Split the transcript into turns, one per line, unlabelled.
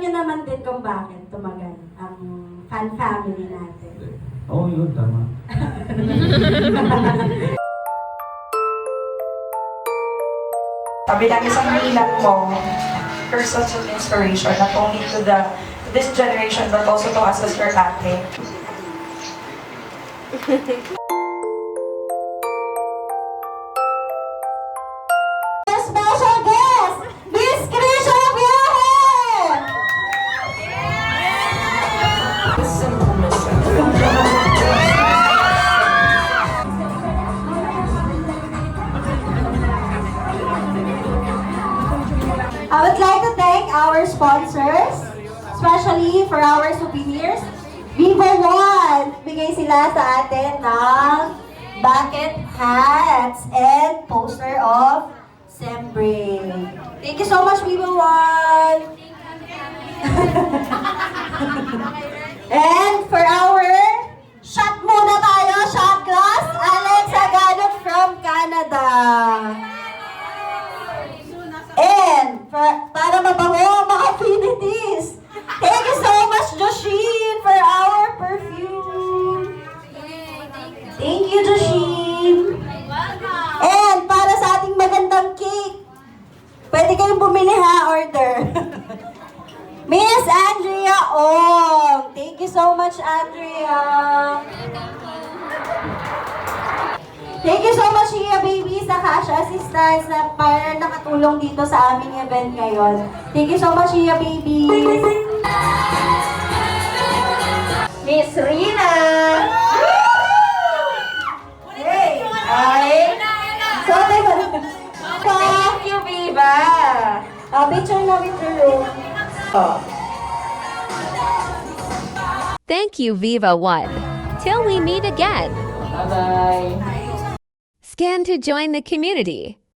niyo naman din kung bakit tumagal ang fan family natin.
Oo, yun, tama.
Sabi lang isang nilat mo, persons of inspiration, not only to this generation, but also to us as your ate.
Special guest, Miss Krisha Viaje! I would like to thank our sponsors, especially for our souvenirs. Vivo One! Bigay sila sa atin ng bucket hats and poster of Sembre. Thank you so much, Vivo One! And for our shot muna tayo, shot glass, Alex Aganot from Canada. And para mabango mga affinities. Thank you so much, Joshine, for our perfume. Thank you, Joshine. And para sa ating magandang cake, pwede kayong bumili ha, order. Miss Andrea Ong. Thank you so much, Andrea. Thank you so much, Shia Baby, sa cash assistance na para nakatulong dito sa aming event ngayon. Thank you so much, Shia Baby. Miss Rina. Hey, ay. So, thank you, Viva. Picture na with your room.
Thank you, Viva One. Till we meet again.
Bye-bye.
Scan to join the community.